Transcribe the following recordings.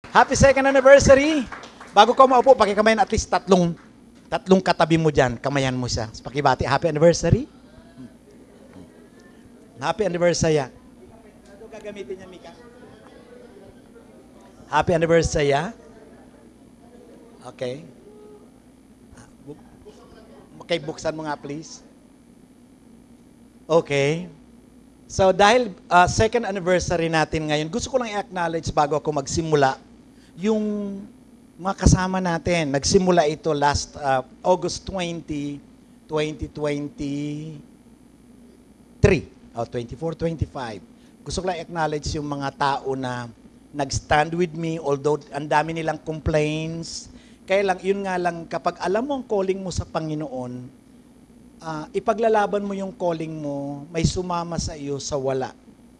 Happy second anniversary! Bago ka maupo, pakikamayan at least tatlong katabi mo dyan. Kamayan mo siya. Pakibati, happy anniversary. Happy anniversary. Ano gagamitin niya, Mika? Happy anniversary. Okay. Okay, buksan mo nga please. Okay. So dahil second anniversary natin ngayon, gusto ko lang i-acknowledge bago ako magsimula, yung mga kasama natin. Nagsimula ito last August 20, 2023. 24, 25. Gusto ko lang i-acknowledge yung mga tao na nag-stand with me, although ang dami nilang complaints. Kaya lang, yun nga lang, kapag alam mo ang calling mo sa Panginoon, ipaglalaban mo yung calling mo, may sumama sa iyo sa wala.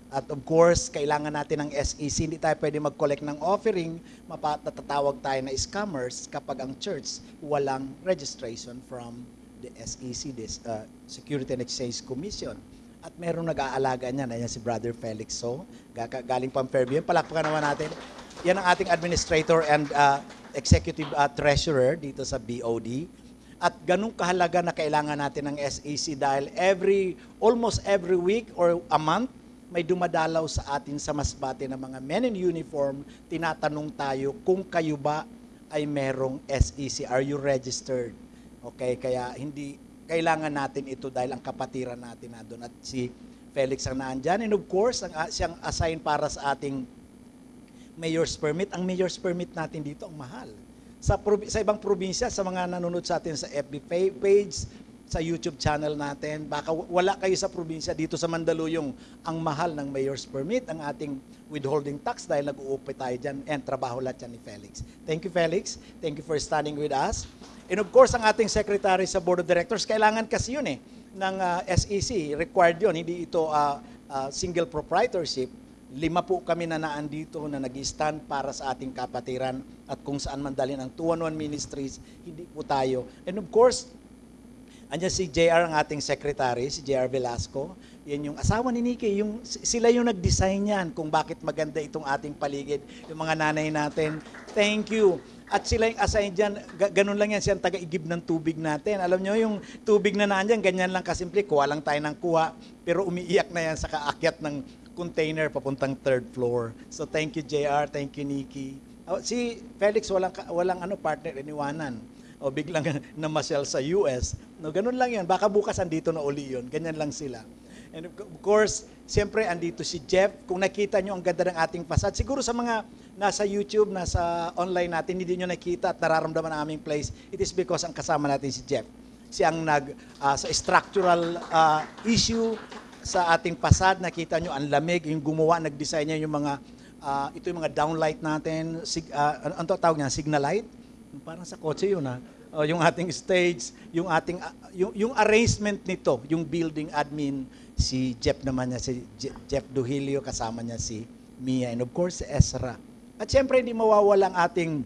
At of course, kailangan natin ng SEC. Hindi tayo pwede mag-collect ng offering, matatawag tayo na scammers kapag ang church walang registration from the SEC, Security and Exchange Commission. At meron nag-aalaga niyan, ayan si Brother Felix. So, galing pang Fairview. Palakpakan naman natin. Yan ang ating administrator and executive treasurer dito sa BOD. At ganun kahalaga na kailangan natin ng SEC dahil almost every week or a month, may dumadalaw sa atin sa Masbate ng mga men in uniform, tinatanong tayo kung kayo ba ay merong SEC. Are you registered? Okay, kaya kailangan natin ito dahil ang kapatiran natin na doon. At si Felix ang naandyan. And of course, siyang assign para sa ating mayor's permit. Ang mayor's permit natin dito ang mahal. Sa ibang probinsya, sa mga nanonood sa atin sa FB page, sa YouTube channel natin, baka wala kayo sa probinsya, dito sa Mandaluyong, ang mahal ng mayor's permit, ang ating withholding tax dahil nag-uupi tayo dyan, and trabaho lahat yan ni Felix. Thank you, Felix. Thank you for standing with us. And of course, ang ating secretary sa Board of Directors, kailangan kasi yun ng SEC, required yun, hindi ito single proprietorship. 5 po kami na naandito na nag-stand para sa ating kapatiran at kung saan man dalhin ang 211 Ministries, hindi po tayo. And of course, andyan si JR ang ating secretary, si JR Velasco. Yan yung asawa ni Nikki. Sila yung nag-design yan kung bakit maganda itong ating paligid. Yung mga nanay natin, thank you. At sila yung assign dyan, ganun lang yan siyang taga-igib ng tubig natin. Alam nyo, yung tubig na nandyan, ganyan lang kasimple, kuha lang tayo ng kuha, pero umiiyak na yan sa kaakyat ng container papuntang 3rd floor. So thank you JR, thank you Nikki. Si Felix walang partner iniwanan. O biglang namasyal sa US. No, ganun lang yan. Baka bukas andito na uli yun. Ganyan lang sila. And of course, siyempre andito si Jeff. Kung nakita nyo ang ganda ng ating fasad, siguro sa mga nasa YouTube, nasa online natin, hindi nyo nakita at nararamdaman ang aming place, it is because ang kasama natin si Jeff. Siya ang sa structural issue sa ating fasad, nakita nyo ang lamig, yung gumawa, nag-design niya yung mga, ito yung mga downlight natin, ano tawag niya, signal light? Parang sa kotse yun yung ating stage, yung arrangement nito, yung building admin, si Jeff naman niya, si Jeff Duhilio, kasama niya si Mia, and of course si Ezra. At siyempre hindi mawawala ang ating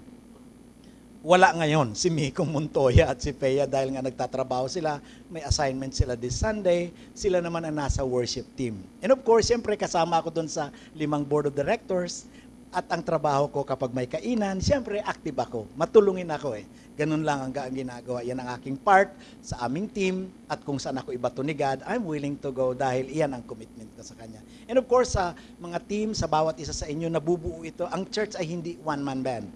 wala ngayon, si Miko Montoya at si Peya dahil nga nagtatrabaho sila, may assignment sila this Sunday, sila naman ang nasa worship team. And of course, siyempre kasama ako doon sa 5 board of directors at ang trabaho ko kapag may kainan, siyempre active ako, matulungin ako Ganun lang ang ginagawa. Yan ang aking part sa aming team at kung saan ako ibato ni God, I'm willing to go dahil iyan ang commitment ko sa Kanya. And of course, sa mga team, sa bawat isa sa inyo, nabubuo ito. Ang church ay hindi one-man band.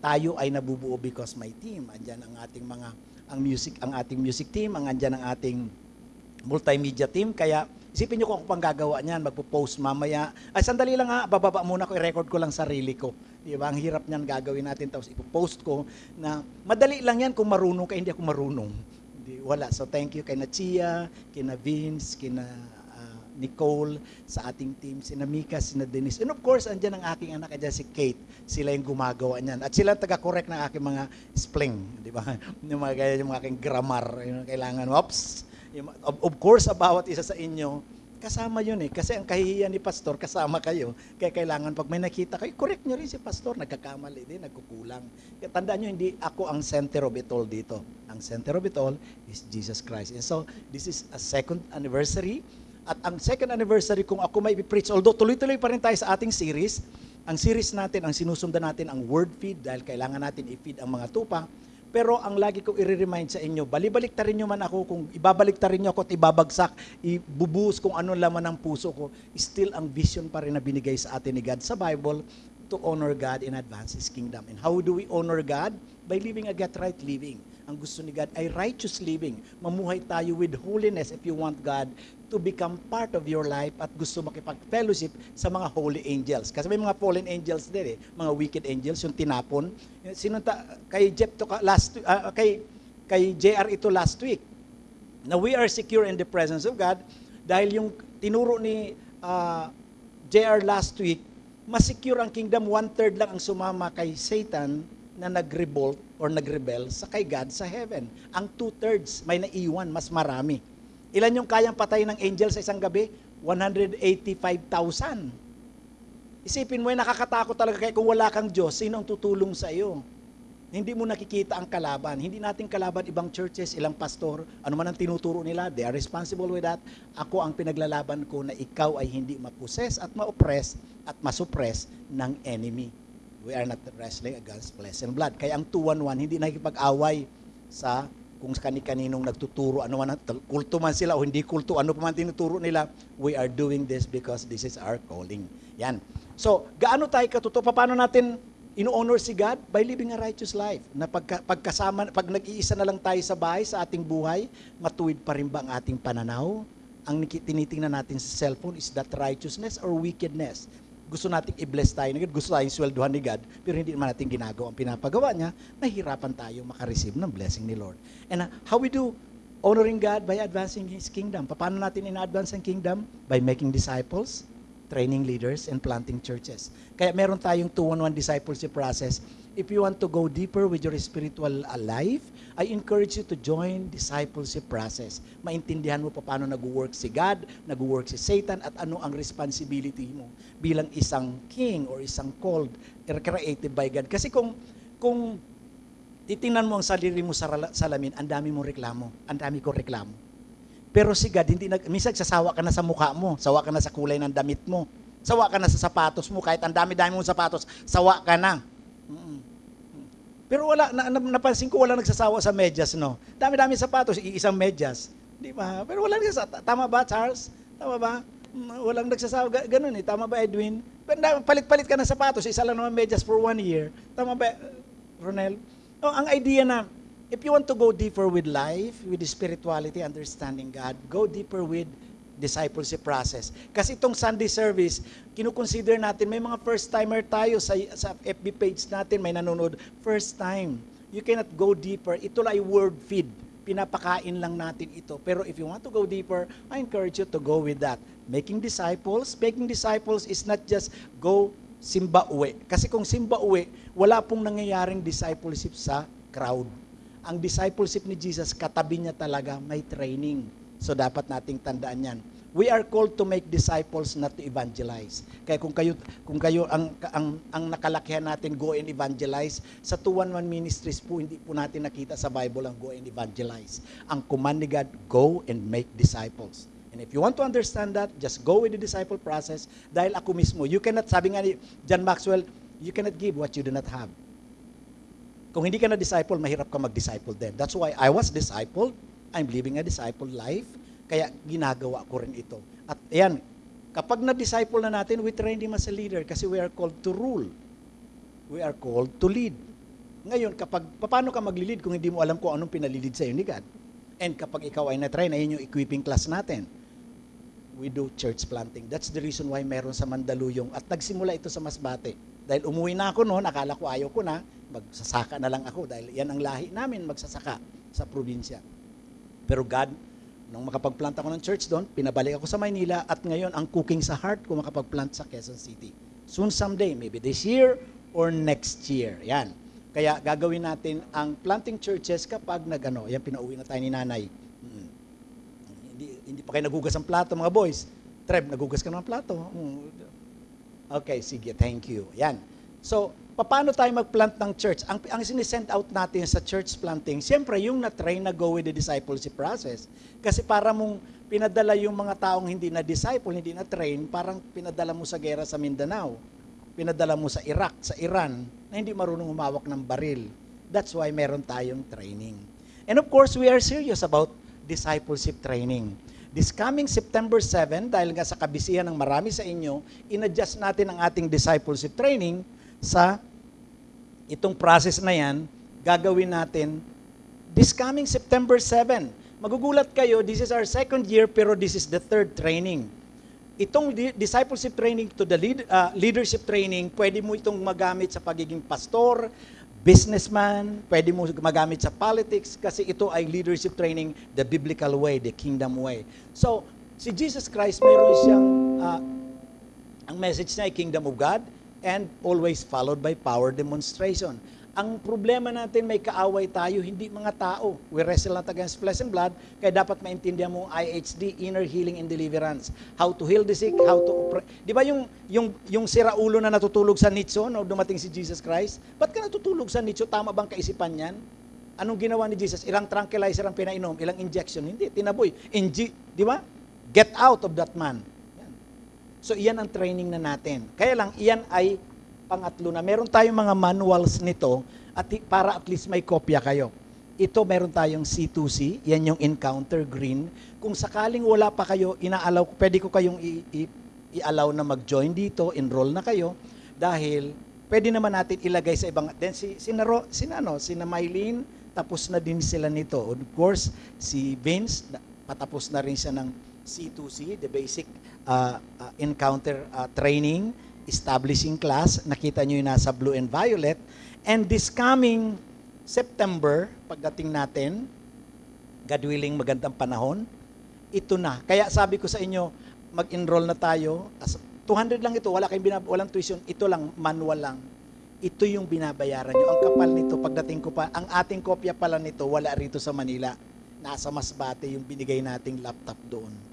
Tayo ay nabubuo because may team. Andyan ang ating ang ating music team, andyan ang ating multimedia team. Kaya isipin nyo kung ako pang gagawa niyan, magpo-post mamaya. Ay, sandali lang bababa muna ko, i-record ko lang sarili ko. Di ba? Ang hirap niyan gagawin natin, tapos ipo-post ko na madali lang yan kung marunong ka, hindi ako marunong. Wala. So thank you kay Nachia, kina Vince, kina Nicole, sa ating team, sina Mika, sina Denise. And of course, andyan ang aking anak, andyan si Kate. Sila yung gumagawa niyan. At sila taga-correct ng aking mga spelling. Di ba? Yung aking grammar. Yung kailangan, of course, sa bawat isa sa inyo, kasama yun Kasi ang kahihiyan ni Pastor, kasama kayo. Kaya kailangan pag may nakita kayo, correct nyo rin si Pastor, nagkakamali din, nagkukulang. Kaya tandaan nyo, hindi ako ang center of it all dito. Ang center of it all is Jesus Christ. And so, this is a second anniversary. At ang second anniversary, kung ako may preach, although tuloy-tuloy pa rin tayo sa ating series, ang series natin, ang sinusundan natin, ang word feed, dahil kailangan natin i-feed ang mga tupa. Pero ang lagi ko i-remind sa inyo, balibaliktarin nyo man ako, kung ibabaliktarin nyo ako at ibabagsak, ibubuhos kung ano laman ng puso ko, still ang vision pa rin na binigay sa atin ni God sa Bible to honor God and advance His kingdom. And how do we honor God? By living a get-right living. Ang gusto ni God ay righteous living. Mamuhay tayo with holiness if you want God to become part of your life at gusto makipag-fellowship sa mga holy angels. Kasi may mga fallen angels din mga wicked angels, yung tinapon. Kay Jeff to kay JR ito last week. Na we are secure in the presence of God dahil yung tinuro ni JR last week, mas secure ang kingdom, 1/3 lang ang sumama kay Satan na nag-revolt or nag-rebel sa kay God sa heaven. Ang 2/3 may naiwan, mas marami. Ilan yung kayang patay ng angel sa isang gabi? 185,000. Isipin mo, nakakatakot talaga kaya kung wala kang Diyos, sino ang tutulong sa iyo? Hindi mo nakikita ang kalaban. Hindi natin kalaban ibang churches, ilang pastor, ano man ang tinuturo nila, they are responsible with that. Ako ang pinaglalaban ko na ikaw ay hindi maposes at ma-oppress at masuppress ng enemy. We are not wrestling against flesh and blood. Kaya ang 2-1-1, hindi nakikipag-away sa kung kani-kaninong nagtuturo, ano man, kulto man sila o hindi kulto, ano pa man tinuturo nila, we are doing this because this is our calling. Yan. So, gaano tayo katuto? Paano natin ino-honor si God? By living a righteous life. Na pagkasama, pag nag-iisa na lang tayo sa bahay, sa ating buhay, matuwid pa rin ba ang ating pananaw? Ang tinitingnan natin sa cellphone, is that righteousness or wickedness? Gusto nating i-bless tayo ni God, gusto tayong swelduhan ni God, pero hindi naman natin ginagawa ang pinapagawa niya, nahihirapan tayo makareceive ng blessing ni Lord. And how we do honoring God? By advancing His kingdom. Paano natin ina-advance ang kingdom? By making disciples, training leaders, and planting churches. Kaya meron tayong 2-1-1 discipleship process. If you want to go deeper with your spiritual life, I encourage you to join discipleship process. Maintindihan mo pa paano nag-work si God, nag-work si Satan, at ano ang responsibility mo bilang isang king or isang called, created by God. Kasi kung titingnan mo ang sarili mo sa salamin, ang dami mong reklamo, ang dami kong reklamo. Pero si God, minsan sasawa ka na sa mukha mo, sawa ka na sa kulay ng damit mo, sawa ka na sa sapatos mo, kahit ang dami-dami mong sapatos, sawa ka na. Pero napansin ko wala nagsasawa sa medyas, no? Dami-dami sapatos, iisang medyas. Di ba? Pero wala nagsasawa. Tama ba, Charles? Tama ba? Walang nagsasawa. Ganun Tama ba, Edwin? Palit-palit ka ng sapatos, isa lang naman medyas for 1 year. Tama ba, Ronel? No, ang idea na, if you want to go deeper with life, with spirituality, understanding God, go deeper with discipleship process. Kasi itong Sunday service, kinukonsider natin, may mga first-timer tayo sa FB page natin, may nanonood, first time. You cannot go deeper. Ito lang ay word feed. Pinapakain lang natin ito. Pero if you want to go deeper, I encourage you to go with that. Making disciples is not just go simba uwi. Kasi kung simba uwi, wala pong nangyayaring discipleship sa crowd. Ang discipleship ni Jesus, katabi niya talaga, may training. So dapat nating tandaan yan. We are called to make disciples, not to evangelize. Kaya kung kayo ang nakalakihan natin, go and evangelize, sa 2-1-1 ministries po, hindi po natin nakita sa Bible ang go and evangelize. Ang command ni God, go and make disciples. And if you want to understand that, just go with the disciple process. Dahil ako mismo, you cannot, sabi nga ni John Maxwell, you cannot give what you do not have. Kung hindi ka na disciple, mahirap ka mag-disciple din. That's why I was discipled. I'm living a disciple life. Kaya ginagawa ko rin ito. At ayan, kapag na-disciple na natin, we train him as a leader kasi we are called to rule. We are called to lead. Ngayon, paano ka mag-lead kung hindi mo alam kung anong pinalilid sa iyo ni God? And kapag ikaw ay na-train, ayun yung equipping class natin. We do church planting. That's the reason why meron sa Mandaluyong. At nagsimula ito sa Masbate. Dahil umuwi na ako noon, akala ko ayaw ko na, magsasaka na lang ako. Dahil yan ang lahi namin, magsasaka sa probinsya. Pero God, nung makapag-plant ako ng church doon, pinabalik ako sa Maynila at ngayon ang cooking sa heart ko makapag-plant sa Quezon City. Soon someday, maybe this year or next year. Yan. Kaya gagawin natin ang planting churches kapag yan pinauwi na tayo ni nanay. Hindi pa kayo nagugas ang plato mga boys. Trev, nagugas ka ng plato. Okay, sige, thank you. Yan. So, paano tayo mag-plant ng church? Ang sinisend out natin sa church planting, siyempre yung na-train na go with the discipleship process. Kasi para mong pinadala yung mga taong hindi na-disciple, hindi na-train, parang pinadala mo sa gera sa Mindanao. pinadala mo sa Iraq, sa Iran, na hindi marunong humawak ng baril. That's why meron tayong training. And of course, we are serious about discipleship training. This coming September 7, dahil nga sa kabisihan ng marami sa inyo, in-adjust natin ang ating discipleship training sa itong process na yan, gagawin natin this coming September 7. Magugulat kayo, this is our second year, pero this is the third training. Itong discipleship training to the leadership training, pwede mo itong magamit sa pagiging pastor, businessman, pwede mo magamit sa politics kasi ito ay leadership training the biblical way, the kingdom way. So, si Jesus Christ, meron siyang, ang message niya ay kingdom of God and always followed by power demonstration. Ang problema natin, may kaaway tayo, hindi mga tao. We wrestle not against flesh and blood, kaya dapat maintindihan mo IHD, Inner Healing and Deliverance. How to heal the sick, how to... Di ba yung siraulo na natutulog sa nicho, no, dumating si Jesus Christ? Ba't ka natutulog sa nicho? Tama bang kaisipan yan? Anong ginawa ni Jesus? Ilang tranquilizer ang pinainom? Ilang injection? Hindi, tinaboy. Di ba? Get out of that man. Yan. So, iyan ang training na natin. Kaya lang, iyan ay pangatlo na. Meron tayong mga manuals nito at para at least may kopya kayo. Ito meron tayong C2C, yan yung encounter green. Kung sakaling wala pa kayo, inaalaw, pwede ko kayong i-allow na mag-join dito, enroll na kayo, dahil pwede naman natin ilagay sa ibang, then sina Mylene, tapos na din sila nito. Of course, si Vince, patapos na rin siya ng C2C, the basic encounter training, establishing class. Nakita nyo yung nasa blue and violet. And this coming September, pagdating natin, God willing, magandang panahon, ito na. Kaya sabi ko sa inyo, mag-enroll na tayo. 200 lang ito, walang tuition. Ito lang, manual lang. Ito yung binabayaran nyo. Ang kapal nito, pagdating ko pa, ang ating kopya pala nito, wala rito sa Manila. Nasa Masbate yung binigay nating laptop doon.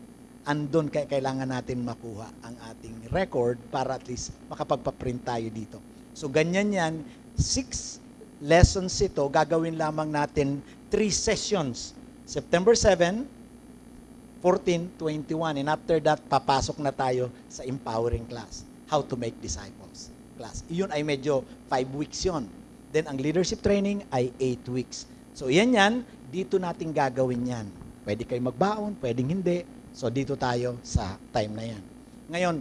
Andun kaya kailangan natin makuha ang ating record para at least makapagpaprint tayo dito. So ganyan yan, 6 lessons ito, gagawin lamang natin 3 sessions. September 7, 14, 21, and after that, papasok na tayo sa empowering class. How to make disciples class. Iyon ay medyo 5 weeks yon. Then ang leadership training ay 8 weeks. So yan, dito natin gagawin yan. Pwede kayo magbaon, pwedeng hindi. So, dito tayo sa time na yan. Ngayon,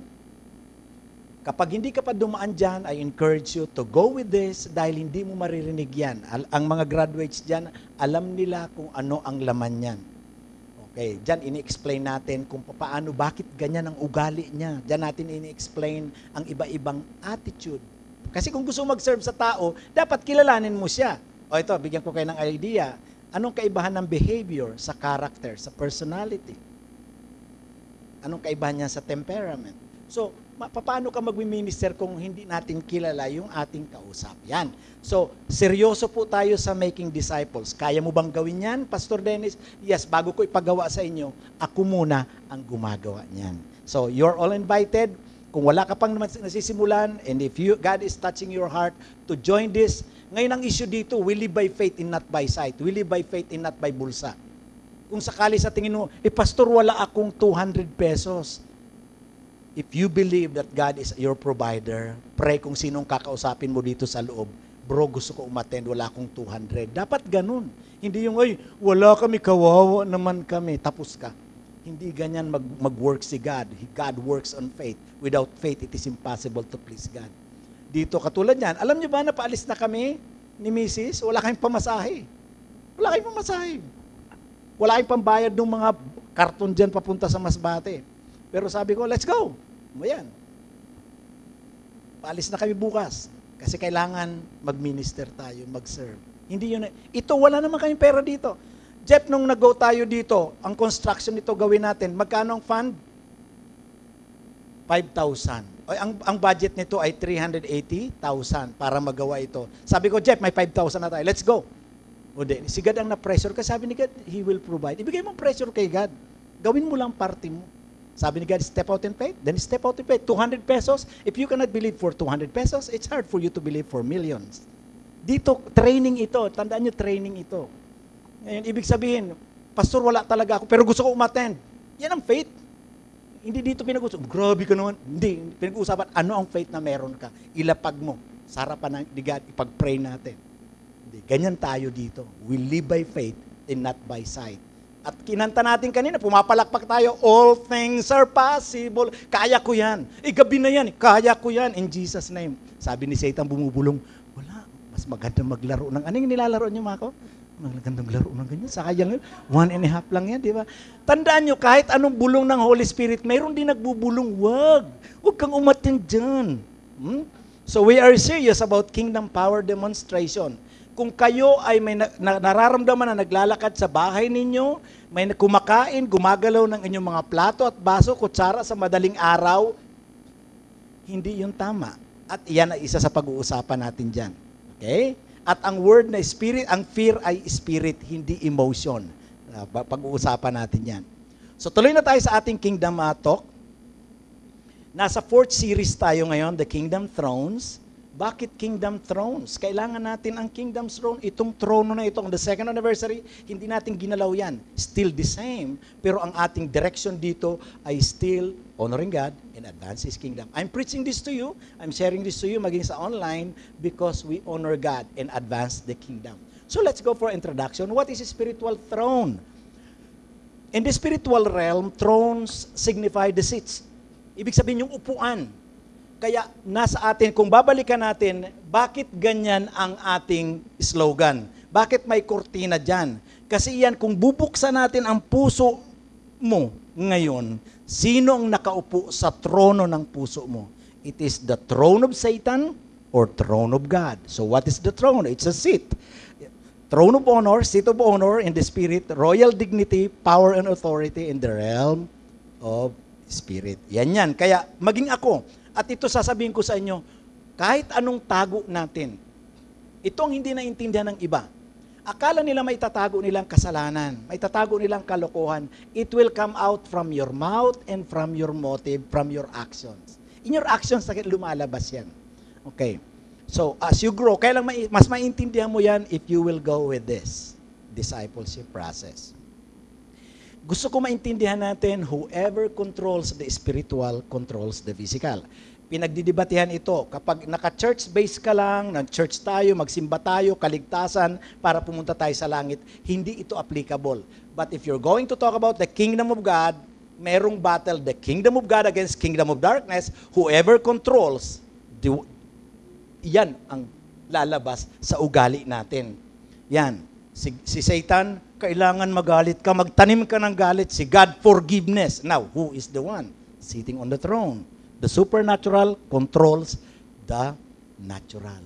kapag hindi ka pa dumaan dyan, I encourage you to go with this dahil hindi mo maririnig yan. Ang mga graduates dyan, alam nila kung ano ang laman yan. Okay, dyan ini-explain natin kung paano, bakit ganyan ang ugali niya. Dyan natin ini-explain ang iba-ibang attitude. Kasi kung gusto mag-serve sa tao, dapat kilalanin mo siya. O ito, bigyan ko kayo ng idea. Anong kaibahan ng behavior sa character, sa personality? Anong kaibahan niya sa temperament? So, paano ka mag-minister kung hindi natin kilala yung ating kausap? Yan. So, seryoso po tayo sa making disciples. Kaya mo bang gawin yan, Pastor Dennis? Yes, bago ko ipagawa sa inyo, ako muna ang gumagawa niyan. So, you're all invited. Kung wala ka pang nasisimulan, and if God is touching your heart to join this, ngayon ang issue dito, we live by faith and not by sight. We live by faith and not by bulsa. Kung sakali sa tingin mo, pastor, wala akong 200 pesos. If you believe that God is your provider, pray kung sinong kakausapin mo dito sa loob. Bro, gusto ko umattend, wala akong 200. Dapat ganun. Hindi yung, wala kami, kawawa naman kami. Tapos ka. Hindi ganyan mag-work si God. God works on faith. Without faith, it is impossible to please God. Dito, katulad yan, alam niyo ba na paalis na kami ni Mrs.? Wala kayong pamasahe. Wala kayong pamasahe. Wala kayong pambayad ng mga karton dyan papunta sa Masbate. Pero sabi ko, let's go. Ayan. Paalis na kami bukas. Kasi kailangan mag-minister tayo, mag-serve. Hindi yun. Ito, wala naman kayong pera dito. Jeff, nung nag-go tayo dito, ang construction nito gawin natin, magkano ang fund? 5,000. Ang budget nito ay 380,000 para magawa ito. Sabi ko, Jeff, may 5,000 na tayo. Let's go. O di, si God ang na-pressure ka, sabi ni God, He will provide. Ibigay mo pressure kay God. Gawin mo lang parte mo. Sabi ni God, step out in faith, then step out in faith. 200 pesos, if you cannot believe for 200 pesos, it's hard for you to believe for millions. Dito, training ito. Tandaan nyo, training ito. Ngayon, ibig sabihin, Pastor, wala talaga ako, pero gusto ko umattend. Yan ang faith. Hindi dito pinag-uusapan, grabe ka naman. Hindi, pinag-uusapan, ano ang faith na meron ka? Ilapag mo. Sa harapan ng God, ipag-pray natin. Hindi, ganyan tayo dito. We live by faith and not by sight. At kinanta natin kanina, pumapalakpak tayo, all things are possible. Kaya ko yan. Gabi na yan, kaya ko yan. In Jesus' name. Sabi ni Satan, bumubulong, wala, mas maganda maglaro ng, anong nilalaro niyo, Mako? Magandang laro ng ganyan. Sayang yun. 1.5 lang yan, di ba? Tandaan nyo, kahit anong bulong ng Holy Spirit, mayroon din nagbubulong. Wag kang umatin dyan. So we are serious about kingdom power demonstration. Kung kayo ay may nararamdaman na naglalakad sa bahay ninyo, may kumakain, gumagalaw ng inyong mga plato at baso, kutsara sa madaling araw, hindi yun tama. At iyan ay isa sa pag-uusapan natin dyan. Okay? At ang word na spirit, ang fear ay spirit, hindi emotion. Pag-uusapan natin yan. So tuloy na tayo sa ating kingdom talk. Nasa 4th series tayo ngayon, The Kingdom Thrones. Bakit Kingdom Thrones? Kailangan natin ang Kingdom Throne. Itong trono na ito, on the 2nd anniversary, hindi natin ginalaw yan. Still the same. Pero ang ating direction dito ay still honoring God and advance His kingdom. I'm preaching this to you. I'm sharing this to you maging sa online because we honor God and advance the kingdom. So let's go for introduction. What is a spiritual throne? In the spiritual realm, thrones signify the seats. Ibig sabihin yung upuan. Kaya nasa atin, kung babalikan natin, bakit ganyan ang ating slogan? Bakit may kortina dyan? Kasi yan, kung bubuksan natin ang puso mo ngayon, sino ang nakaupo sa trono ng puso mo? It is the throne of Satan or throne of God. So what is the throne? It's a seat. Throne of honor, seat of honor in the spirit, royal dignity, power and authority in the realm of spirit. Yan. Kaya maging ako. At ito sasabihin ko sa inyo, kahit anong tago natin, ito ang hindi naintindihan ng iba. Akala nila may tatago nilang kasalanan, may tatago nilang kalokohan. It will come out from your mouth and from your motive, from your actions. In your actions, lumalabas yan. Okay. So, as you grow, kailang mas maintindihan mo yan if you will go with this discipleship process. Gusto ko maintindihan natin, whoever controls the spiritual controls the physical. Pinagdidebatehan ito. Kapag naka-church base ka lang, nag-church tayo, magsimba tayo, kaligtasan, para pumunta tayo sa langit, hindi ito applicable. But if you're going to talk about the kingdom of God, merong battle, the kingdom of God against kingdom of darkness, whoever controls, yan ang lalabas sa ugali natin. Yan. Si Satan, kailangan magalit ka, magtanim ka ng galit. Si God, forgiveness. Now, who is the one sitting on the throne? The supernatural controls the natural.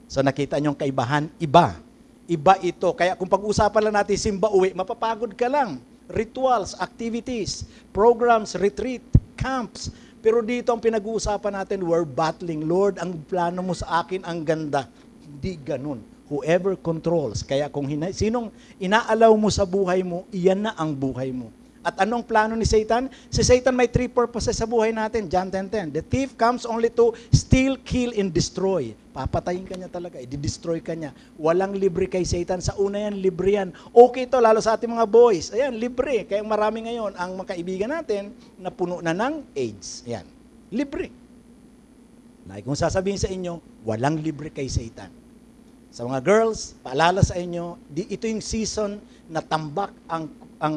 So nakita nyo yung kaibahan? Iba. Iba ito. Kaya kung pag-usapan lang natin simba uwi, mapapagod ka lang. Rituals, activities, programs, retreat, camps. Pero dito ang pinag-uusapan natin, we're battling. Lord, ang plano mo sa akin, ang ganda. Hindi ganun. Whoever controls. Kaya kung sinong inaalaw mo sa buhay mo, iyan na ang buhay mo. At anong plano ni Satan? Si Satan may 3 purposes sa buhay natin. John 10:10. The thief comes only to steal, kill, and destroy. Papatayin ka niya talaga. I-destroy ka niya. Walang libre kay Satan. Sa una yan, libre yan. Okay to, lalo sa ating mga boys. Ayan, libre. Kaya marami ngayon, ang mga kaibigan natin, na puno na ng AIDS. Ayan, libre. Like kung sasabihin sa inyo, walang libre kay Satan. Sa mga girls, paalala sa inyo, ito yung season na tambak ang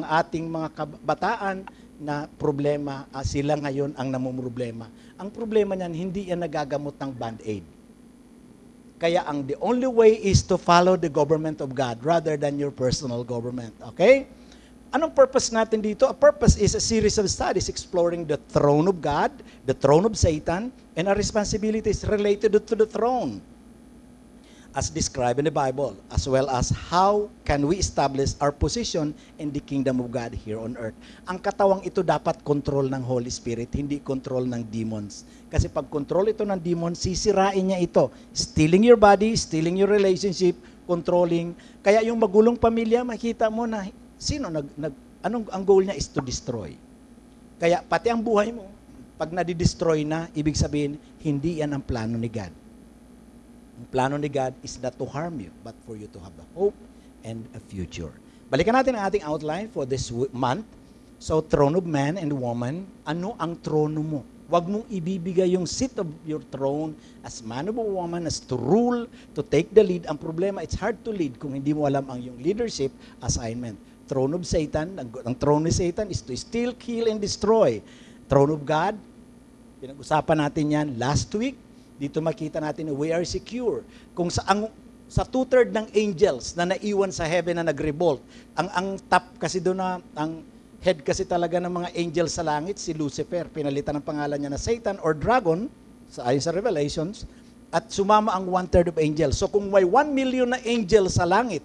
ating mga kabataan na problema, sila ngayon ang namumroblema. Ang problema niyan, hindi yan nagagamot ng band-aid. Kaya the only way is to follow the government of God rather than your personal government. Okay? Anong purpose natin dito? A purpose is a series of studies exploring the throne of God, the throne of Satan, and our responsibilities related to the throne, as described in the Bible, as well as how can we establish our position in the kingdom of God here on earth. Ang katawang ito dapat control ng Holy Spirit, hindi control ng demons. Kasi pag control ito ng demons, sisirain niya ito. Stealing your body, stealing your relationship, controlling. Kaya yung magulong pamilya, makita mo na anong ang goal niya is to destroy. Kaya pati ang buhay mo, pag nadi-destroy na, ibig sabihin, hindi yan ang plano ni God. Ang plano ni God is not to harm you, but for you to have a hope and a future. Balikan natin ang ating outline for this month. So, throne of man and woman, ano ang trono mo? Huwag mong ibibigay yung seat of your throne as man of a woman, as to rule, to take the lead. Ang problema, it's hard to lead kung hindi mo alam ang yung leadership assignment. Throne of Satan, ang throne ni Satan is to steal, kill, and destroy. Throne of God, pinag-usapan natin yan last week. Dito makita natin na we are secure. Kung sa two-third ng angels na naiwan sa heaven na nag-revolt, ang top kasi doon na, ang head kasi talaga ng mga angels sa langit, si Lucifer. Pinalitan ng pangalan niya na Satan or Dragon, ayon sa Revelations, at sumama ang one-third of angels. So kung may 1 million na angels sa langit,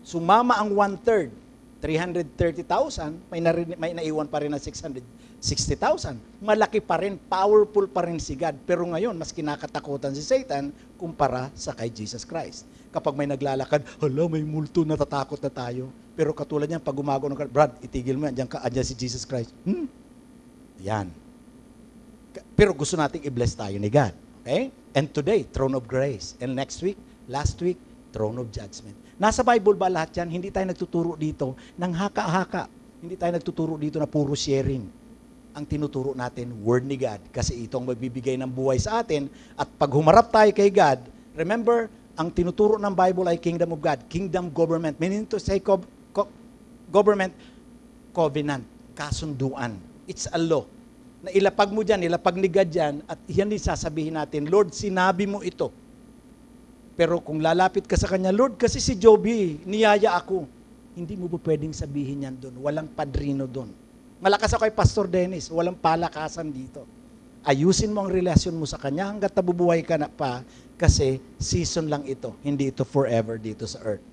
sumama ang one-third, 330,000, may naiwan pa rin na 660,000. Malaki pa rin, powerful pa rin si God. Pero ngayon, mas kinakatakutan si Satan kumpara sa kay Jesus Christ. Kapag may naglalakad, hala, may multo, natatakot na tayo. Pero katulad niyan, pag gumago ng Brad, itigil mo yan, andyan si Jesus Christ. Yan. Pero gusto nating i-bless tayo ni God. Okay? And today, throne of grace. And next week, last week, throne of judgment. Nasa Bible ba lahat yan? Hindi tayo nagtuturo dito ng haka-haka. Hindi tayo nagtuturo dito na puro sharing. Ang tinuturo natin, word ni God. Kasi itong magbibigay ng buhay sa atin. At pag humarap tayo kay God, remember, ang tinuturo ng Bible ay kingdom of God. Kingdom government. Meaning to say government, covenant, kasunduan. It's a law. Na ilapag mo dyan, ilapag ni God dyan, at yan din sasabihin natin, Lord, sinabi mo ito. Pero kung lalapit ka sa Kanya, Lord, kasi si Joby, niyaya ako. Hindi mo po pwedeng sabihin yan doon. Walang padrino doon. Malakas ako kay Pastor Dennis, walang palakasan dito. Ayusin mo ang relasyon mo sa Kanya hanggat nabubuhay ka na pa kasi season lang ito. Hindi ito forever dito sa earth.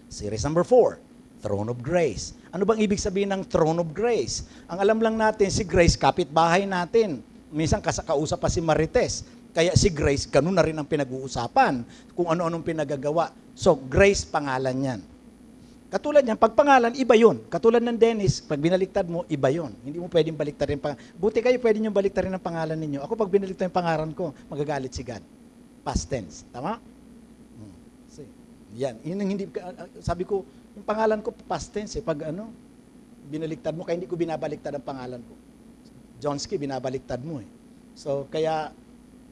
Series number 4, Throne of Grace. Ano bang ibig sabihin ng Throne of Grace? Ang alam lang natin, si Grace, kapitbahay natin. Minsan kausap pa si Marites. Kaya si Grace, ganun na rin ang pinag-uusapan. Kung ano-anong pinagagawa. So, Grace, pangalan yan. Katulad yan, pag pangalan, iba yun. Katulad ng Dennis, pag binaliktad mo, iba yun. Hindi mo pwedeng baliktarin pangalan. Buti kayo pwede nyo baliktarin ang pangalan ninyo. Ako pag binaliktad yung pangalan ko, magagalit si God. Past tense. Tama? Yan. Yun ang hindi, sabi ko, yung pangalan ko, past tense. Pag binaliktad mo, kaya hindi ko binabaliktad ang pangalan ko. Johnsky, binabaliktad mo eh. So, kaya,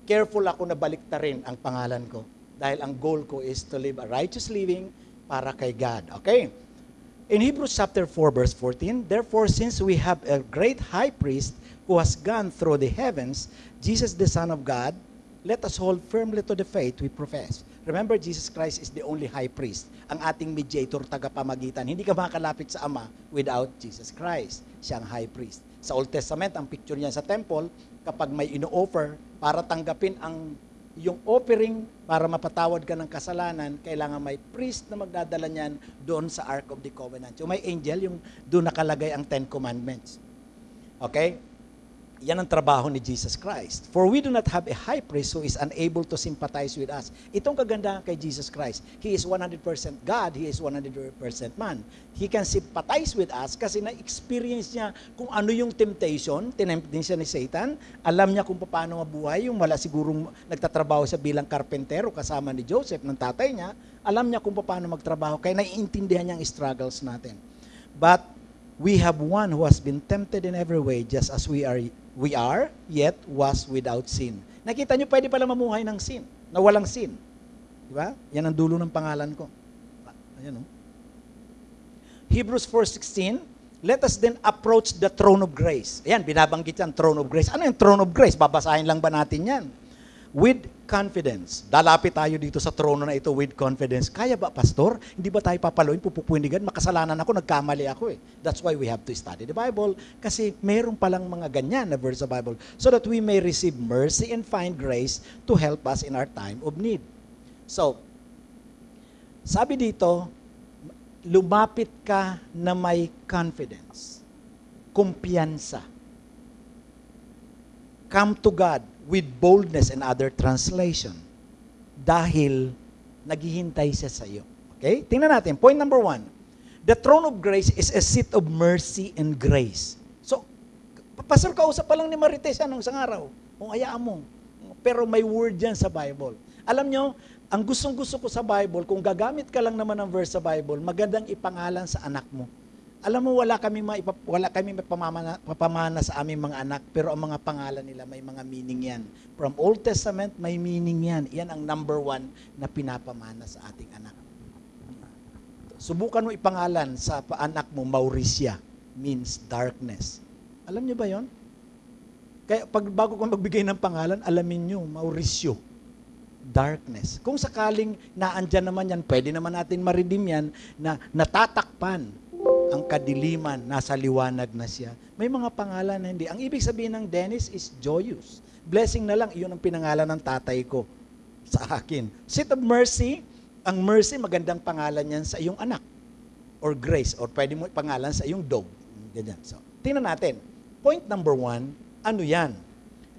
careful ako na baliktarin ang pangalan ko. Dahil ang goal ko is to live a righteous living para kay God. Okay? In Hebrews chapter 4, verse 14, therefore, since we have a great high priest who has gone through the heavens, Jesus the Son of God, let us hold firmly to the faith we profess. Remember, Jesus Christ is the only high priest. Ang ating mediator, tagapamagitan. Hindi ka makakalapit sa Ama without Jesus Christ. Siya ang high priest. Sa Old Testament, ang picture niya sa temple, kapag may ino-offer, para tanggapin ang yung offering para mapatawad ka ng kasalanan, kailangan may priest na magdadala niyan doon sa Ark of the Covenant. Yung may angel, yung doon nakalagay ang 10 Commandments. Okay? Yan ang trabaho ni Jesus Christ. For we do not have a high priest who is unable to sympathize with us. Itong kagandahan kay Jesus Christ. He is 100% God, He is 100% man. He can sympathize with us kasi na-experience niya kung ano yung temptation, tinempt din siya ni Satan, alam niya kung paano mabuhay, yung wala sigurong nagtatrabaho siya bilang karpentero kasama ni Joseph, ng tatay niya, alam niya kung paano magtrabaho, kaya naiintindihan niya ang struggles natin. But we have one who has been tempted in every way just as we are, yet was without sin. Nakita niyo, pwede pala mamuhay ng sin, na walang sin. Di ba? Yan ang dulo ng pangalan ko. Ayan, oh. Hebrews 4:16, let us then approach the throne of grace. Ayan, binabanggit yan, throne of grace. Ano yung throne of grace? Babasahin lang ba natin yan? With confidence. Dalapit tayo dito sa trono na ito with confidence. Kaya ba, Pastor? Hindi ba tayo papaluin, pupupuningan? Makasalanan ako, nagkamali ako eh. That's why we have to study the Bible. Kasi meron palang mga ganyan na verse sa Bible so that we may receive mercy and find grace to help us in our time of need. So, sabi dito, lumapit ka na may confidence, kumpiyansa. Come to God with boldness and other translation. Dahil naghihintay siya sa iyo. Okay? Tingnan natin. Point number 1. The throne of grace is a seat of mercy and grace. So, Pastor, kausap pa lang ni Marites anong isang araw. Kung ayaan mo. Pero may word yan sa Bible. Alam nyo, ang gustong-gusto ko sa Bible, kung gagamit ka lang naman ng verse sa Bible, magandang ipangalan sa anak mo. Alam mo, wala kami mapamana sa aming mga anak, pero ang mga pangalan nila may mga meaning yan. From Old Testament, may meaning yan. Yan ang number 1 na pinapamana sa ating anak. Subukan mo ipangalan sa anak mo, Mauricia, means darkness. Alam niyo ba yon? Kaya bago ko magbigay ng pangalan, alamin niyo, Mauricio, darkness. Kung sakaling naandyan naman yan, pwede naman natin ma-redeem yan, na natatakpan ang kadiliman, nasa liwanag na siya. May mga pangalan na hindi. Ang ibig sabihin ng Dennis is joyous. Blessing na lang, iyon ang pinangalan ng tatay ko sa akin. Seat of mercy, ang mercy, magandang pangalan yan sa iyong anak. Or grace, or pwede mo pangalan sa iyong dog. Ganyan. So, tingnan natin. Point number 1, ano yan?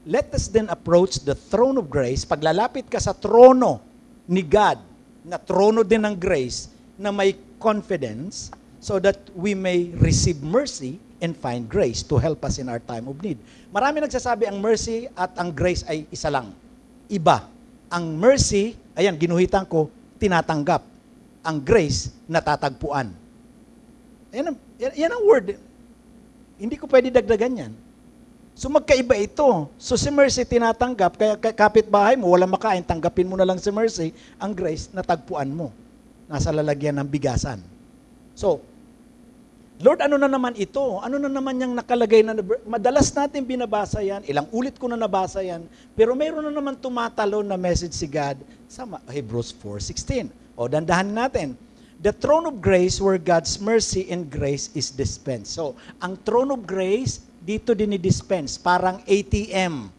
Let us then approach the throne of grace. Paglalapit ka sa trono ni God, na trono din ng grace, na may confidence, so that we may receive mercy and find grace to help us in our time of need. Marami nagsasabi ang mercy at ang grace ay isa lang. Iba. Ang mercy, ayan, ginuhitan ko, tinatanggap. Ang grace, natatagpuan. Yan ang word. Hindi ko pwede dagdagan yan. So magkaiba ito. So si mercy tinatanggap, kaya kapitbahay mo, walang makain, tanggapin mo na lang si mercy. Ang grace, natagpuan mo. Nasa lalagyan ng bigasan. So, Lord, ano na naman ito? Ano na naman yung nakalagay na, madalas natin binabasa yan, ilang ulit ko na nabasa yan, pero mayroon na naman tumatalo na message si God sa Hebrews 4:16. O, dandahan natin. The throne of grace where God's mercy and grace is dispensed. So, ang throne of grace, dito din i-dispense, parang ATM.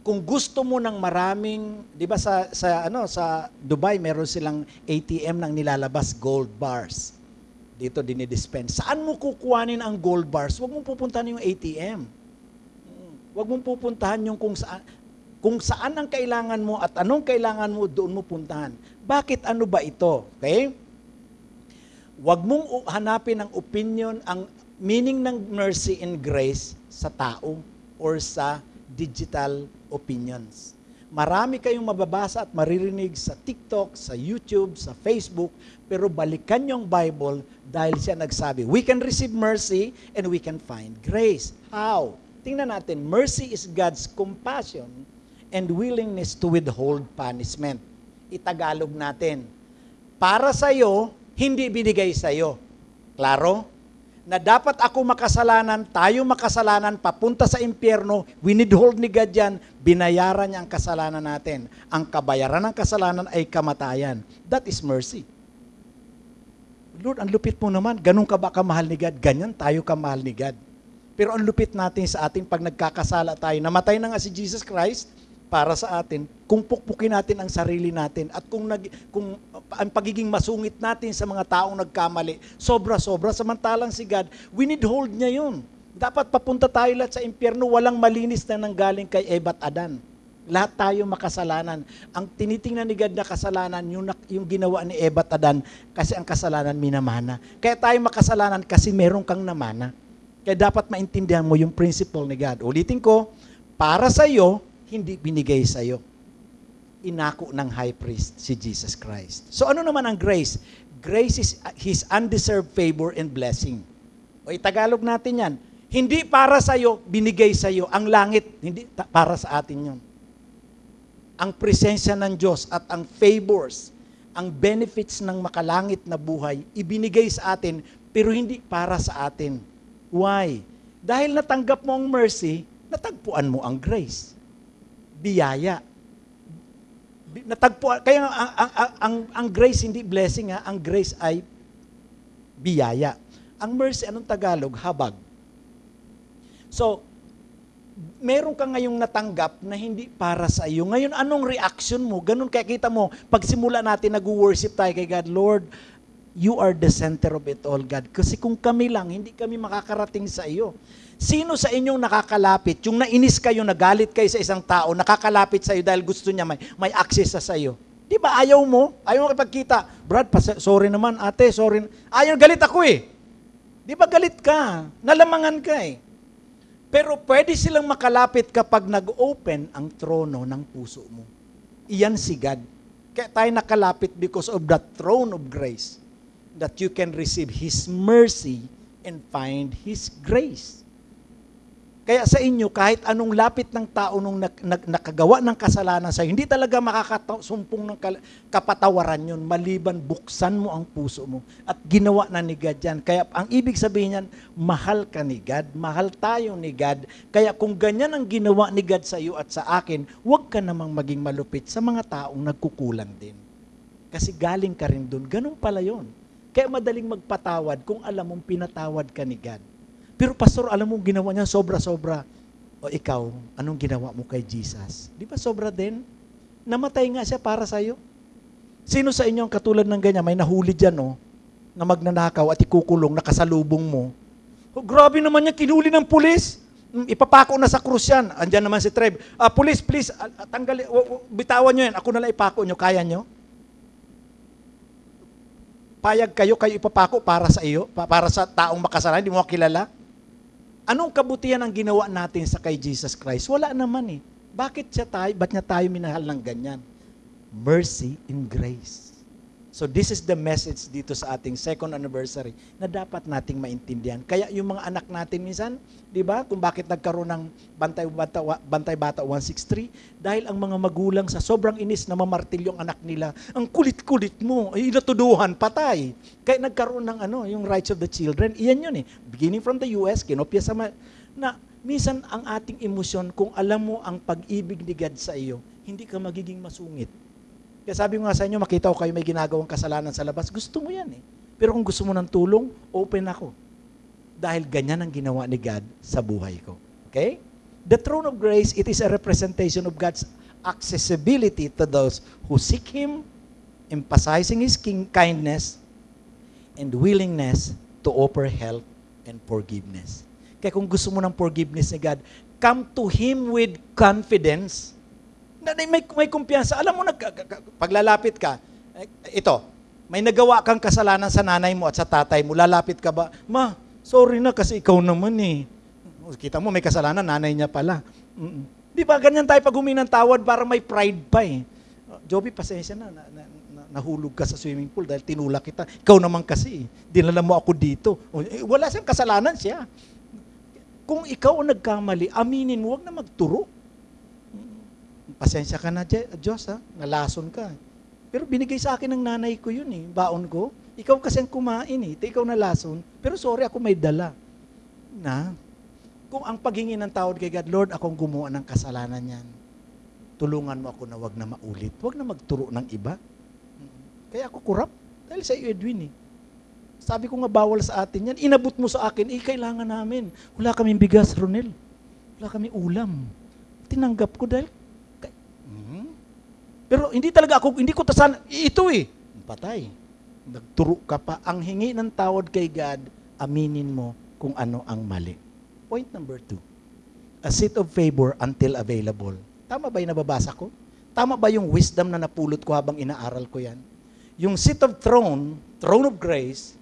Kung gusto mo ng maraming, di ba sa Dubai, meron silang ATM ng nilalabas gold bars. Dito dinidispense. Saan mo kukuhanin ang gold bars? Huwag mong pupuntahan yung ATM. Huwag mong pupuntahan yung kung saan ang kailangan mo at anong kailangan mo, doon mo puntahan. Bakit ano ba ito? Okay? Huwag mong hanapin ang opinion, ang meaning ng mercy and grace sa tao or sa digital opinions. Marami kayong mababasa at maririnig sa TikTok, sa YouTube, sa Facebook, pero balikan yung Bible dahil siya nagsabi, we can receive mercy and we can find grace. How? Tingnan natin, mercy is God's compassion and willingness to withhold punishment. Itagalog natin, para sa'yo, hindi binigay sa'yo. Klaro? Na dapat ako makasalanan, tayo makasalanan, papunta sa impyerno, winidhold ni God yan, binayaran niya ang kasalanan natin. Ang kabayaran ng kasalanan ay kamatayan. That is mercy. Lord, ang lupit mo naman, ganun ka ba kamahal ni God? Ganyan tayo kamahal ni God. Pero ang lupit natin sa ating pag nagkakasala tayo, namatay na nga si Jesus Christ para sa atin, kung pukpukin natin ang sarili natin at kung ang pagiging masungit natin sa mga taong nagkamali, sobra-sobra, samantalang si God, winidhold niya yun. Dapat papunta tayo lahat sa impyerno, walang malinis na nanggaling kay Eva at Adan. Lahat tayo makasalanan. Ang tinitingnan ni God na kasalanan, yung ginawa ni Eva at Adan, kasi ang kasalanan minamana. Kaya tayo makasalanan kasi meron kang namana. Kaya dapat maintindihan mo yung principle ni God. Ulitin ko, para sa iyo, hindi binigay sa iyo. Inako ng high priest si Jesus Christ. So ano naman ang grace? Grace is His undeserved favor and blessing. O itagalog natin yan. Hindi para sa iyo, binigay sa iyo. Ang langit, hindi para sa atin yun. Ang presensya ng Diyos at ang favors, ang benefits ng makalangit na buhay, ibinigay sa atin, pero hindi para sa atin. Why? Dahil natanggap mo ang mercy, natagpuan mo ang grace. Biyaya. Natagpuan, kaya ang grace hindi blessing, ang grace ay biyaya. Ang mercy, anong Tagalog? Habag. So, meron ka ngayong natanggap na hindi para sa iyo. Ngayon, anong reaction mo? Ganun kaya kita mo, pagsimula natin nag-worship tayo kay God, Lord, you are the center of it all, God. Kasi kung kami lang, hindi kami makakarating sa iyo. Sino sa inyong nakakalapit? Yung nainis kayo, nagalit kayo sa isang tao, nakakalapit sa iyo dahil gusto niya may access sa iyo. Di ba ayaw mo? Ayaw mo kipagkita. Brad, sorry naman, ate, sorry. Ayaw, galit ako eh. Di ba galit ka? Nalamangan ka eh. Pero pwede silang makalapit kapag nag-open ang trono ng puso mo. Iyan si God. Kaya tayo nakalapit because of that throne of grace that you can receive His mercy and find His grace. Kaya sa inyo, kahit anong lapit ng tao nung nakagawa ng kasalanan sa hindi talaga makakasumpong ng kapatawaran yun, maliban buksan mo ang puso mo at ginawa na ni God yan. Kaya ang ibig sabihin yan, mahal ka ni God, mahal tayo ni God. Kaya kung ganyan ang ginawa ni God sa iyo at sa akin, huwag ka namang maging malupit sa mga taong nagkukulang din. Kasi galing ka rin dun. Ganun pala yun. Kaya madaling magpatawad kung alam mong pinatawad ka ni God. Pero pastor, alam mo, ginawa niya sobra-sobra. O ikaw, anong ginawa mo kay Jesus? Di ba sobra din? Namatay nga siya para sa'yo. Sino sa inyo ang katulad ng ganyan? May nahuli dyan, no? Na magnanakaw at ikukulong, nakasalubong mo. Oh, grabe naman yan, kinuli ng pulis. Ipapako na sa krus yan. Andyan naman si Trev. Pulis, please, tanggalin, bitawan nyo yan. Ako na lang ipako nyo. Kaya nyo? Payag kayo ipapako para sa iyo, para sa taong makasalanan, hindi mo kilala? Anong kabutihan ang ginawa natin sa kay Jesus Christ? Wala naman eh. Ba't niya tayo minahal ng ganyan? Mercy and grace. So this is the message dito sa ating second anniversary na dapat nating maintindihan. Kaya yung mga anak natin minsan, di ba, kung bakit nagkaroon ng Bantay Bata 163, dahil ang mga magulang sa sobrang inis na mamartil yung anak nila, ang kulit-kulit mo, inatuduhan, patay. Kaya nagkaroon ng yung rights of the children, iyan yun eh. Beginning from the US, kinopya sa na minsan ang ating emosyon, kung alam mo ang pag-ibig ni God sa iyo, hindi ka magiging masungit. Kaya sabi ko nga sa inyo, makita ko kayo may ginagawang kasalanan sa labas, gusto mo yan eh. Pero kung gusto mo ng tulong, open ako. Dahil ganyan ang ginawa ni God sa buhay ko. Okay? The throne of grace, it is a representation of God's accessibility to those who seek Him, emphasizing His kindness and willingness to offer help and forgiveness. Kaya kung gusto mo ng forgiveness ni God, come to Him with confidence. May kumpiyansa. Alam mo, paglalapit ka, ito, may nagawa kang kasalanan sa nanay mo at sa tatay mo, lalapit ka ba? Ma, sorry na kasi ikaw naman eh. Kita mo, may kasalanan, nanay niya pala. Di ba, ganyan tayo pag humingi ng tawad para may pride pa eh. Joby, pasensya na, nahulog ka sa swimming pool dahil tinulak kita. Ikaw naman kasi, dinala mo ako dito. Wala siyang kasalanan siya. Kung ikaw ang nagkamali, aminin mo, huwag na magturo. Pasensya ka na, Diyos, ha? Nalason ka. Pero binigay sa akin ng nanay ko yun eh, baon ko. Ikaw kasi ang kumain eh, ikaw nalason. Pero sorry, ako may dala. Kung ang paghingi ng tawad kay God, Lord, akong gumawa ng kasalanan yan. Tulungan mo ako na wag na maulit. Wag na magturo ng iba. Kaya ako kurap. Dahil sa iyo, Edwin eh. Sabi ko nga, bawal sa atin yan. Inabot mo sa akin, kailangan namin. Wala kaming bigas, Ronel. Wala kaming ulam. Tinanggap ko dahil pero hindi ko tasan, ito eh. Patay. Nagturo ka pa. Ang hingi ng tawad kay God, aminin mo kung ano ang mali. Point number 2. A seat of favor until available. Tama ba yung nababasa ko? Tama ba yung wisdom na napulot ko habang inaaral ko yan? Yung seat of throne of grace,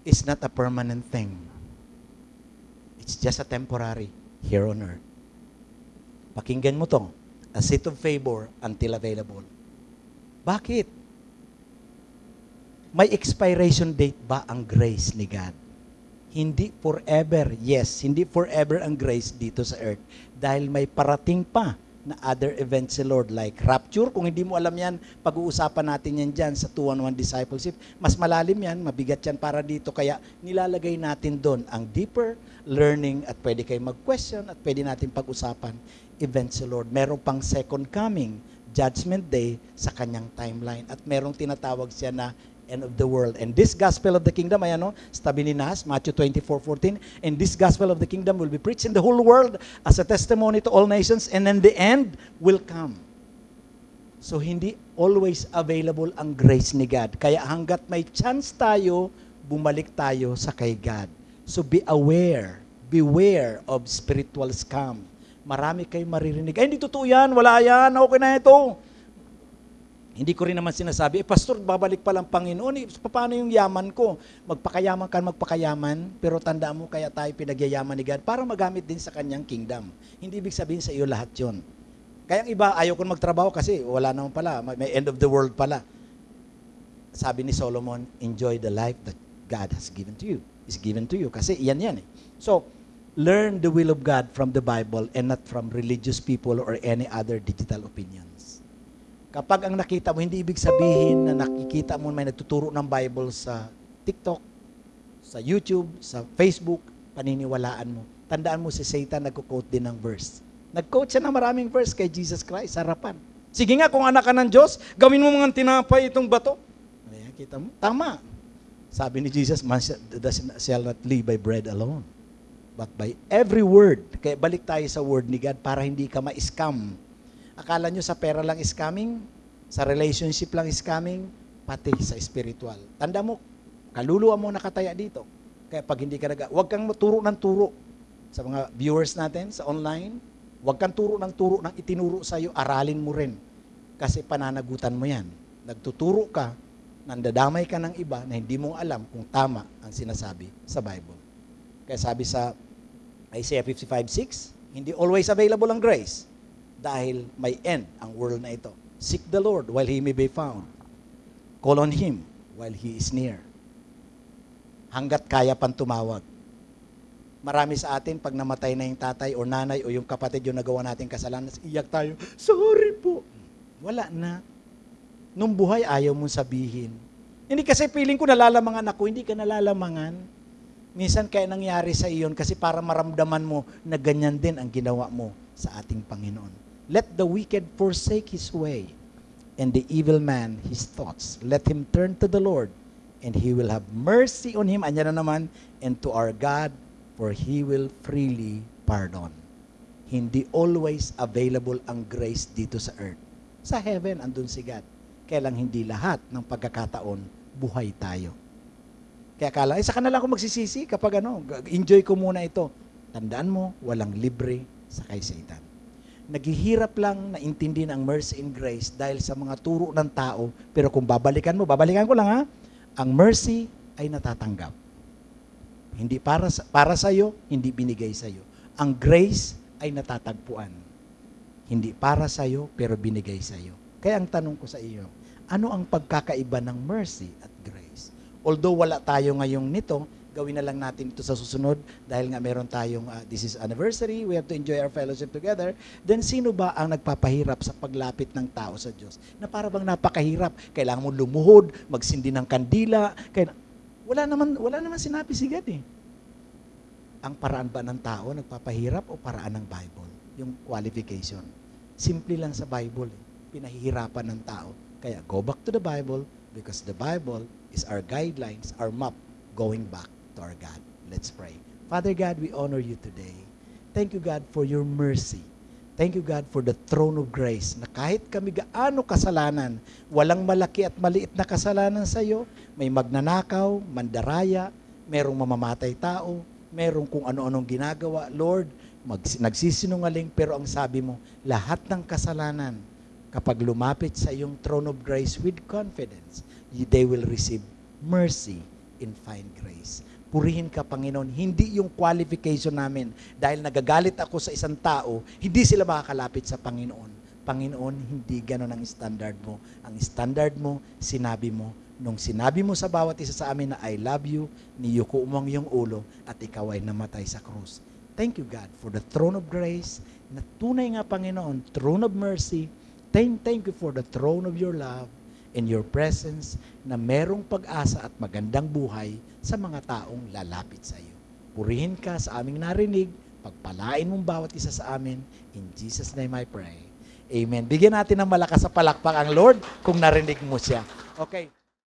is not a permanent thing. It's just a temporary here on earth. Pakinggan mo to. A seat of favor until available. Bakit? May expiration date ba ang grace ni God? Hindi forever. Yes, hindi forever ang grace dito sa earth. Dahil may parating pa na other events si Lord like rapture. Kung hindi mo alam yan, pag-uusapan natin yan dyan sa 2-on-1 discipleship. Mas malalim yan, mabigat yan para dito. Kaya nilalagay natin doon ang deeper learning at pwede kayo mag-question at pwede natin pag-usapan events si Lord. Meron pang second coming, judgment day sa kanyang timeline. At merong tinatawag siya na end of the world. And this gospel of the kingdom, ayan o, sabi ni Nas, Matthew 24:14, and this gospel of the kingdom will be preached in the whole world as a testimony to all nations, and then the end will come. So, hindi always available ang grace ni God. Kaya hanggat may chance tayo, bumalik tayo sa kay God. So, beware of spiritual scam. Marami kayo maririnig, ay, hindi totoo yan, wala yan, okay na ito. Hindi ko rin naman sinasabi, Pastor, babalik pa lang Panginoon. Paano yung yaman ko? Magpakayaman, pero tandaan mo, kaya tayo pinagyayaman ni God para magamit din sa kanyang kingdom. Hindi ibig sabihin sa iyo lahat yun. Kaya ang iba, ayaw ko magtrabaho kasi wala naman pala, may end of the world pala. Sabi ni Solomon, enjoy the life that God has given to you. is given to you. Kasi yan yan eh. So, learn the will of God from the Bible and not from religious people or any other digital opinions. Kapag ang nakita mo, hindi ibig sabihin na nakikita mo may nagtuturo ng Bible sa TikTok, sa YouTube, sa Facebook, paniniwalaan mo. Tandaan mo si Satan nagko-quote din ng verse. Nag-quote siya ng maraming verse kay Jesus Christ sa harapan. Sige nga, kung anak ka ng Diyos, gawin mo mga tinapay itong bato. Ayan, kita mo? Tama. Sabi ni Jesus, man shall not live by bread alone, but by every word. Kaya balik tayo sa word ni God para hindi ka ma-scam. Akala nyo sa pera lang scamming, sa relationship lang scamming, pati sa spiritual. Tanda mo, kaluluwa mo nakataya dito. Kaya pag hindi ka huwag kang turo ng turo sa mga viewers natin sa online. Huwag kang turo ng itinuro sa iyo, aralin mo rin. Kasi pananagutan mo yan. Nagtuturo ka, nandadamay ka ng iba na hindi mo alam kung tama ang sinasabi sa Bible. Kaya sabi sa Isaiah 55:6, hindi always available ang grace dahil may end ang world na ito. Seek the Lord while He may be found. Call on Him while He is near. Hanggat kaya pang tumawag. Marami sa atin, pag namatay na yung tatay o nanay o yung kapatid yung nagawa natin kasalanan, iyak tayo, sorry po. Wala na. Nung buhay, ayaw mong sabihin. Hindi kasi feeling ko nalalamangan ako, hindi ka nalalamangan. Minsan kaya nangyari sa iyon kasi para maramdaman mo na ganyan din ang ginawa mo sa ating Panginoon. Let the wicked forsake his way, and the evil man his thoughts. Let him turn to the Lord, and He will have mercy on him. Anya na naman, and to our God, for He will freely pardon. Hindi always available ang grace dito sa earth. Sa heaven, andun si God. Kaya lang hindi lahat ng pagkakataon, buhay tayo. Kaya akala, sa kanila ako magsisisi kapag enjoy ko muna ito. Tandaan mo, walang libre sa kay Satan. Naghihirap lang na intindihin ang mercy and grace dahil sa mga turo ng tao, pero kung babalikan ko lang ha, ang mercy ay natatanggap. Hindi para sa iyo, hindi binigay sa iyo. Ang grace ay natatagpuan. Hindi para sa iyo, pero binigay sa iyo. Kaya ang tanong ko sa iyo, ano ang pagkakaiba ng mercy at grace? Although wala tayo ngayong nito, gawin na lang natin ito sa susunod dahil nga meron tayong this is anniversary, we have to enjoy our fellowship together. Then sino ba ang nagpapahirap sa paglapit ng tao sa Diyos? Na para bang napakahirap, kailangan mo lumuhod, magsindi ng kandila, wala naman sinabi si God eh. Ang paraan ba ng tao nagpapahirap o paraan ng Bible? Yung qualification. Simple lang sa Bible eh. Pinahihirapan ng tao. Kaya go back to the Bible because the Bible is our guidelines, our map going back to our God. Let's pray. Father God, we honor you today. Thank you God for your mercy. Thank you God for the throne of grace na kahit kami gaano kasalanan, walang malaki at maliit na kasalanan sa iyo, may magnanakaw, mandaraya, merong mamamatay tao, merong kung ano-anong ginagawa. Lord, nagsisinungaling, pero ang sabi mo, lahat ng kasalanan, kapag lumapit sa iyong throne of grace with confidence, they will receive mercy and find grace. Purihin ka, Panginoon. Hindi yung qualification namin. Dahil nagagalit ako sa isang tao, hindi sila makakalapit sa Panginoon. Panginoon, hindi ganon ang standard mo. Ang standard mo, sinabi mo. Nung sinabi mo sa bawat isa sa amin na I love you, niyuko mo ang iyong ulo at ikaw ay namatay sa krus. Thank you, God, for the throne of grace na tunay nga, Panginoon, throne of mercy. Thank you for the throne of your love and your presence na merong pag-asa at magandang buhay sa mga taong lalapit sa iyo. Purihin ka sa aming narinig, pagpalain mong bawat isa sa amin. In Jesus' name I pray. Amen. Bigyan natin ng malakas sa palakpak ang Lord kung narinig mo siya. Okay.